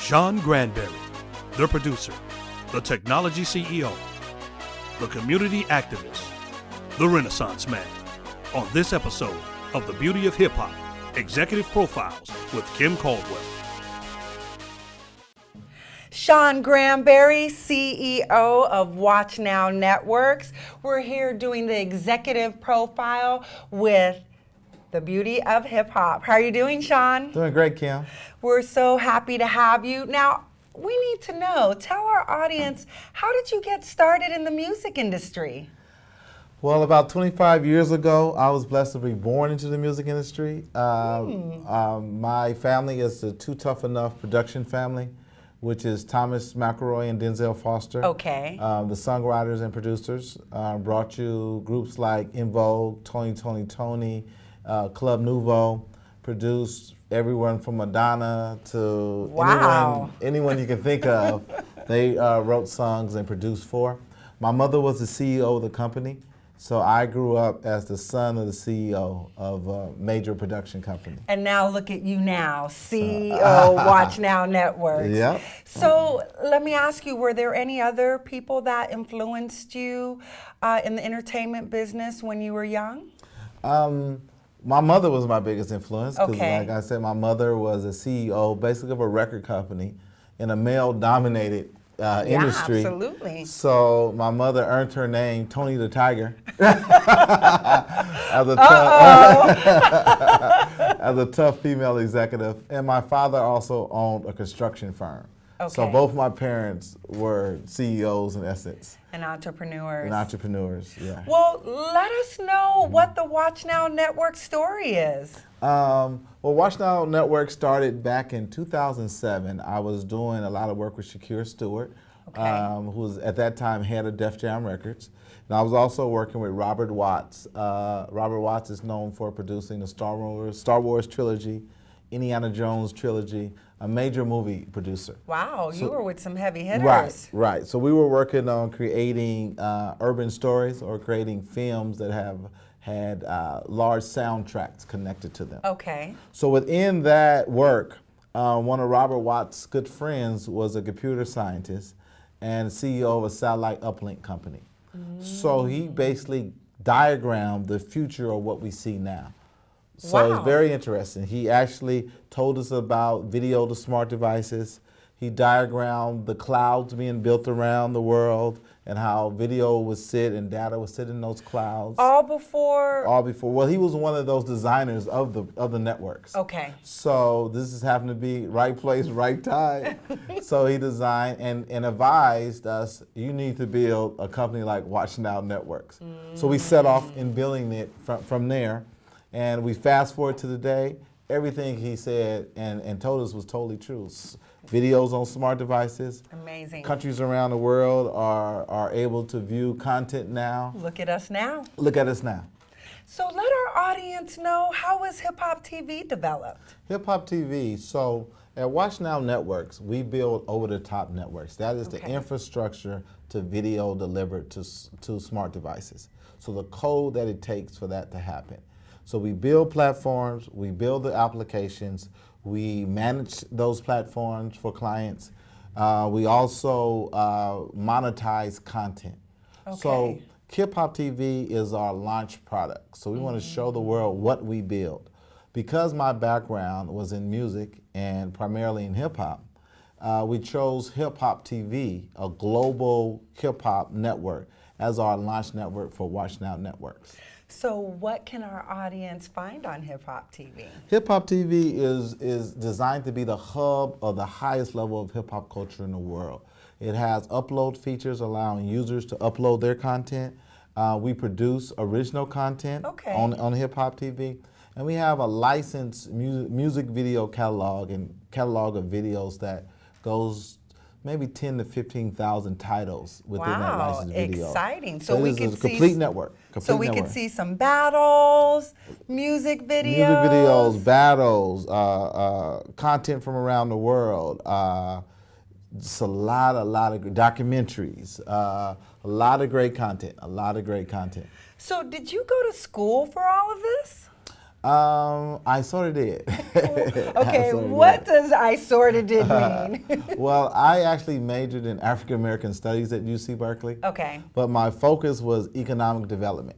Shawn Granberry, the producer, the technology CEO, the community activist, the Renaissance man. On this episode of The Beauty of Hip Hop, Executive Profiles with Kim Caldwell. Shawn Granberry, CEO of Watch Now Networks. We're here doing the executive profile with The Beauty of Hip Hop. How are you doing, Shawn? Doing great, Kim. We're so happy to have you. Now, we need to know, tell our audience, how did you get started in the music industry? Well, about 25 years ago, I was blessed to be born into the music industry. My family is the Too Tough Enough production family, which is Thomas McElroy and Denzel Foster. Okay. The songwriters and producers brought you groups like In Vogue, Tony, Club Nouveau, produced everyone from Madonna to anyone you can think of. They wrote songs and produced for. My mother was the CEO of the company, so I grew up as the son of the CEO of a major production company. And now look at you now, CEO Watch Now Networks. Yep. So let me ask you, were there any other people that influenced you in the entertainment business when you were young? My mother was my biggest influence because, Okay. like I said, my mother was a CEO, basically of a record company in a male-dominated industry. Yeah, absolutely. So my mother earned her name, Tony the Tiger, as a tough female executive. And my father also owned a construction firm. Okay. So both my parents were CEOs in essence. And entrepreneurs. And entrepreneurs, yeah. Well, let us know what the Watch Now Network story is. Well, Watch Now Network started back in 2007. I was doing a lot of work with Shakira Stewart, who was at that time head of Def Jam Records. And I was also working with Robert Watts. Robert Watts is known for producing the Star Wars trilogy, Indiana Jones trilogy, a major movie producer. Wow, you were with some heavy hitters. Right. So we were working on creating urban stories or creating films that have had large soundtracks connected to them. Okay. So within that work, one of Robert Watts' good friends was a computer scientist and CEO of a satellite uplink company. So he basically diagrammed the future of what we see now. So it's very interesting. He actually told us about video to smart devices. He diagrammed the clouds being built around the world and how video would sit and data would sit in those clouds. All before? All before. Well, he was one of those designers of the networks. Okay. So this just happened to be right place, right time. So he designed and advised us, you need to build a company like Watch Now Networks. So we set off in building it from there. And we fast forward to today, everything he said and told us was totally true. Videos on smart devices. Amazing. Countries around the world are able to view content now. Look at us now. Look at us now. So let our audience know, how was Hip Hop TV developed? Hip Hop TV, so at Watch Now Networks, we build over-the-top networks. That is the infrastructure to video delivered to smart devices. So the code that it takes for that to happen. So we build platforms, we build the applications, we manage those platforms for clients. We also monetize content. Okay. So Hip Hop TV is our launch product. So we want to show the world what we build. Because my background was in music and primarily in hip hop, we chose Hip Hop TV, a global hip hop network, as our launch network for Watch Now Networks. So what can our audience find on Hip Hop TV? Hip Hop TV is designed to be the hub of the highest level of hip hop culture in the world. It has upload features allowing users to upload their content. We produce original content on Hip Hop TV. And we have a licensed music video catalog of videos that goes maybe 10 to 15,000 titles within that licensed video. Exciting. So we can see a complete network. So we could see some battles, music videos. Music videos, battles, content from around the world. Just a lot of documentaries, a lot of great content, So did you go to school for all of this? I sort of did. Okay, what does I sort of did mean? Well, I actually majored in African American Studies at UC Berkeley. Okay. But my focus was economic development.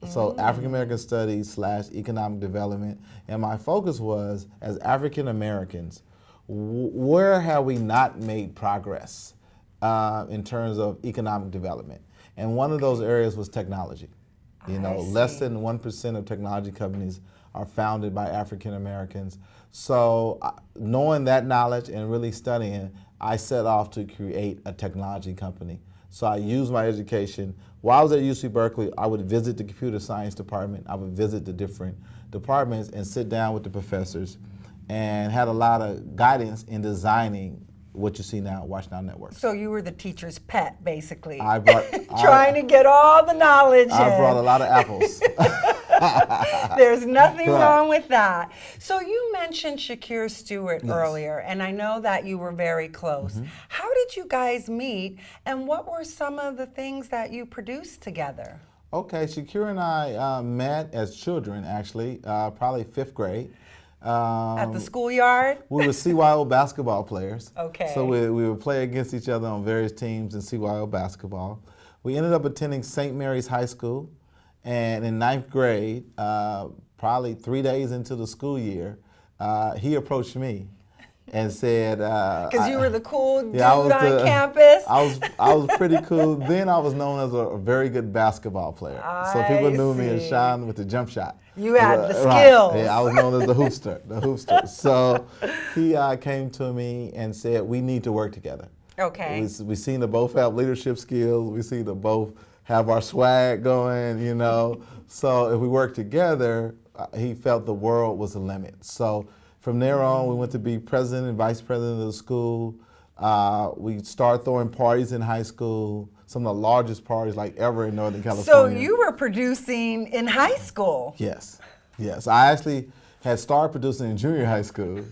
So African American Studies / economic development. And my focus was, as African Americans, where have we not made progress in terms of economic development? And one of those areas was technology. You know, less than 1% of technology companies are founded by African Americans. So knowing that knowledge and really studying, I set off to create a technology company. So I used my education. While I was at UC Berkeley, I would visit the computer science department. I would visit the different departments and sit down with the professors and had a lot of guidance in designing what you see now, Watch Now Network. So you were the teacher's pet, basically. Trying to get all the knowledge I brought a lot of apples. There's nothing wrong with that. So you mentioned Shakir Stewart earlier, and I know that you were very close. How did you guys meet, and what were some of the things that you produced together? Okay, Shakir and I met as children, actually, probably 5th grade. At the schoolyard? We were CYO basketball players. Okay. So we would play against each other on various teams in CYO basketball. We ended up attending St. Mary's High School, and in 9th grade, probably 3 days into the school year, he approached me and said, because you were the cool dude on campus? I was pretty cool. Then I was known as a very good basketball player. So people knew me as Shawn with the jump shot. You had the skills. Yeah, I was known as the hoopster. So he came to me and said, we need to work together. Okay. We seem to both have leadership skills. We seem to both have our swag going, you know. So if we work together, he felt the world was the limit. So from there on, we went to be president and vice president of the school. We started throwing parties in high school, some of the largest parties like ever in Northern California. So you were producing in high school? Yes. I actually had started producing in junior high school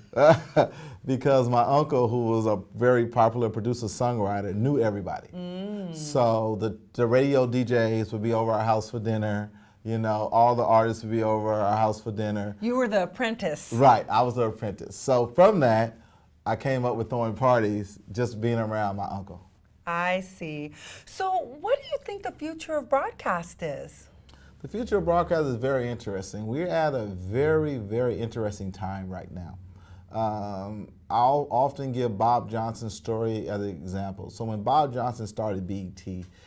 because my uncle, who was a very popular producer-songwriter, knew everybody. So the radio DJs would be over our house for dinner. You know, all the artists would be over our house for dinner. You were the apprentice. Right, I was the apprentice. So from that, I came up with throwing parties, just being around my uncle. I see. So what do you think the future of broadcast is? The future of broadcast is very interesting. We're at a very, very interesting time right now. I'll often give Bob Johnson's story as an example. So when Bob Johnson started BET,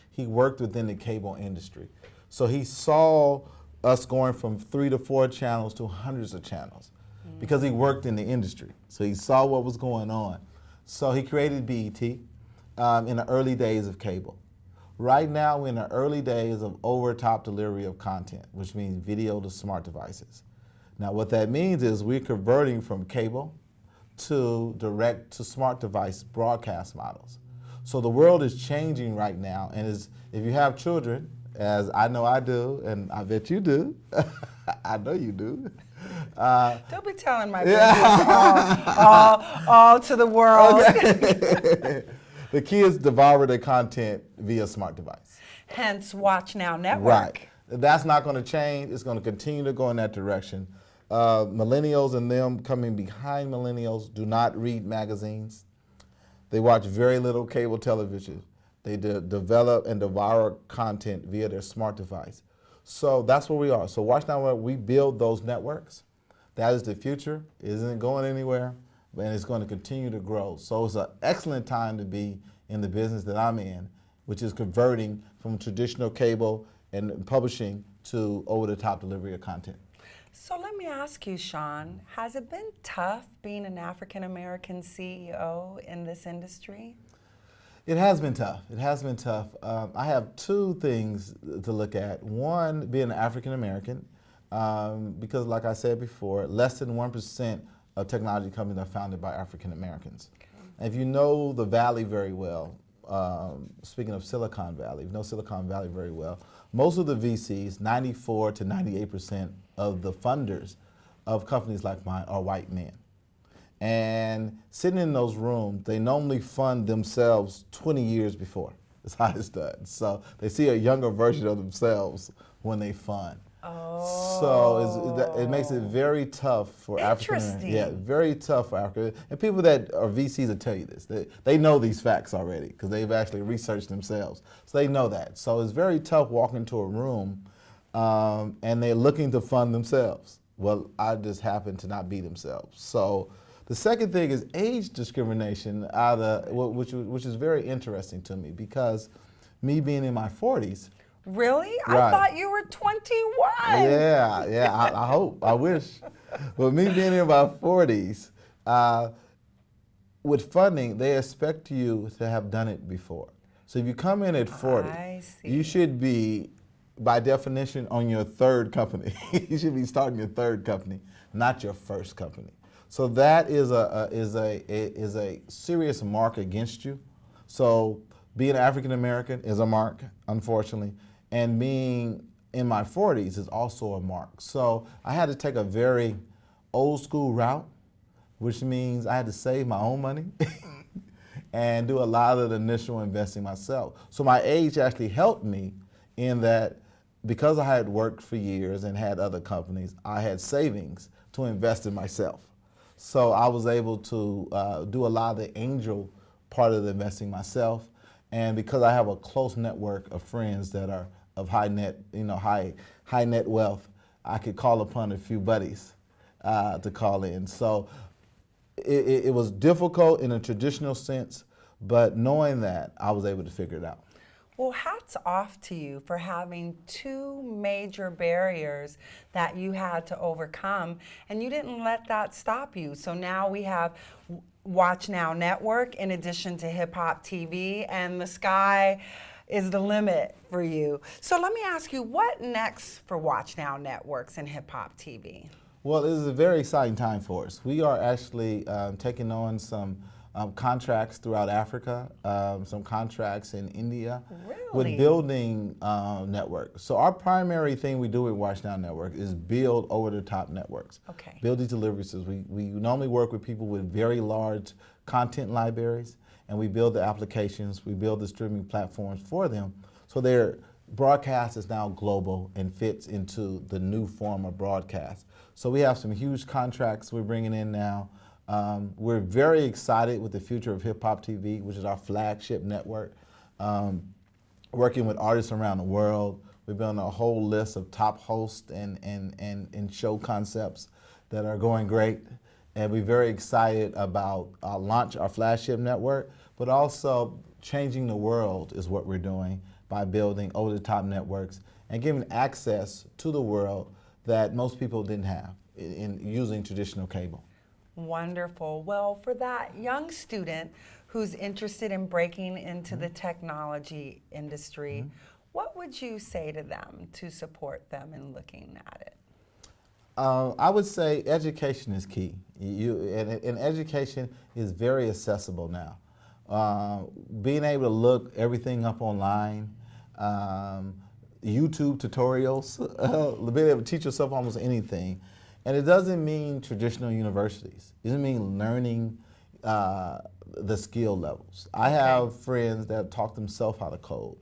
he worked within the cable industry. So he saw us going from 3 to 4 channels to hundreds of channels because he worked in the industry. So he saw what was going on. So he created BET in the early days of cable. Right now, we're in the early days of over-top delivery of content, which means video to smart devices. Now, what that means is we're converting from cable to direct to smart device broadcast models. So the world is changing right now, and if you have children, as I know I do, and I bet you do, I know you do. Don't be telling my business all to the world. Okay. The kids devour their content via smart device. Hence, Watch Now Network. Right. That's not going to change. It's going to continue to go in that direction. Millennials and them coming behind millennials do not read magazines. They watch very little cable television. They develop and devour content via their smart device. So that's where we are. So Watch Now Network, we build those networks. That is the future. It isn't going anywhere, and it's going to continue to grow. So it's an excellent time to be in the business that I'm in, which is converting from traditional cable and publishing to over-the-top delivery of content. So let me ask you, Shawn, has it been tough being an African-American CEO in this industry? It has been tough. It has been tough. I have 2 things to look at. One, being an African-American, because like I said before, less than 1% of technology companies are founded by African-Americans. Okay. And if you know the Valley very well, speaking of Silicon Valley, if you know Silicon Valley very well, most of the VCs, 94 to 98% of the funders of companies like mine are white men. And sitting in those rooms, they normally fund themselves 20 years before. That's how it's done. So they see a younger version of themselves when they fund. So it makes it very tough for African Americans. Yeah, very tough for African. And people that are VCs will tell you this. They know these facts already because they've actually researched themselves. So they know that. So it's very tough walking into a room and they're looking to fund themselves. Well, I just happen to not be themselves. So the second thing is age discrimination, which is very interesting to me because me being in my 40s. Really? Right. I thought you were 21. Yeah, I hope, I wish. But me being in my 40s, with funding, they expect you to have done it before. So if you come in at 40, you should be, by definition, on your third company. You should be starting your third company, not your first company. So that is a serious mark against you. So being African American is a mark, unfortunately, and being in my 40s is also a mark. So I had to take a very old school route, which means I had to save my own money and do a lot of the initial investing myself. So my age actually helped me in that because I had worked for years and had other companies, I had savings to invest in myself. So I was able to do a lot of the angel part of the investing myself. And because I have a close network of friends that are of high net wealth, I could call upon a few buddies to call in. So it was difficult in a traditional sense, but knowing that, I was able to figure it out. Well, hats off to you for having two major barriers that you had to overcome, and you didn't let that stop you. So now we have Watch Now Network in addition to HipHop TV, and the sky is the limit for you. So let me ask you, what next for Watch Now Networks and HipHop TV? Well, it is a very exciting time for us. We are actually taking on some contracts throughout Africa, some contracts in India, with building networks. So our primary thing we do with Watch Now Network is build over-the-top networks. Okay. Build these delivery systems. We normally work with people with very large content libraries, and we build the applications, we build the streaming platforms for them, so their broadcast is now global and fits into the new form of broadcast. So we have some huge contracts we're bringing in now. We're very excited with the future of HipHop TV, which is our flagship network. Working with artists around the world, we've been on a whole list of top hosts and show concepts that are going great. And we're very excited about launch our flagship network, but also changing the world is what we're doing by building over-the-top networks and giving access to the world that most people didn't have in using traditional cable. Wonderful. Well, for that young student who's interested in breaking into the technology industry, what would you say to them to support them in looking at it? I would say education is key. And education is very accessible now. Being able to look everything up online, YouTube tutorials, being able to teach yourself almost anything. And it doesn't mean traditional universities. It doesn't mean learning the skill levels. I have friends that have taught themselves how to code.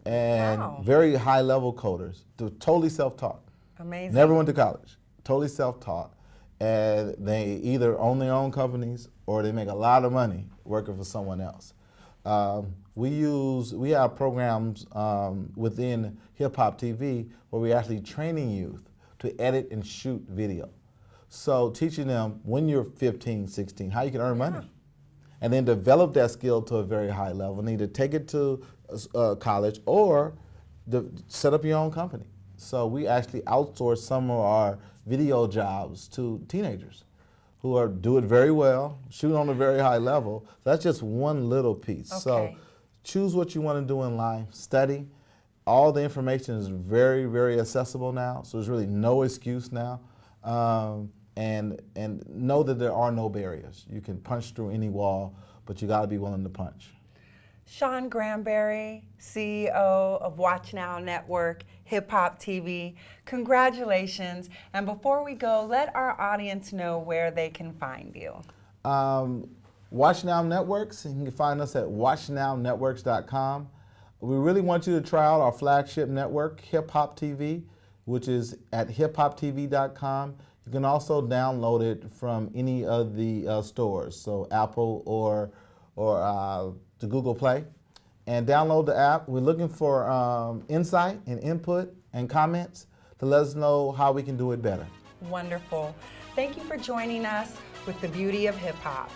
And very high level coders, totally self-taught. Amazing. Never went to college, totally self-taught. And they either own their own companies or they make a lot of money working for someone else. We have programs within HipHop TV where we're actually training youth to edit and shoot video. So teaching them when you're 15, 16, how you can earn money. And then develop that skill to a very high level and either take it to college or set up your own company. So we actually outsource some of our video jobs to teenagers who do it very well, shoot on a very high level. So that's just one little piece. So choose what you want to do in life, study. All the information is very, very accessible now, so there's really no excuse now. And know that there are no barriers. You can punch through any wall, but you gotta be willing to punch. Shawn Granberry, CEO of Watch Now Network, HipHop TV, congratulations. And before we go, let our audience know where they can find you. Watch Now Networks, you can find us at watchnownetworks.com. We really want you to try out our flagship network, HipHop TV. which is at hiphoptv.com. You can also download it from any of the stores, so Apple or the Google Play, and download the app. We're looking for insight and input and comments to let us know how we can do it better. Wonderful. Thank you for joining us with the beauty of hip hop.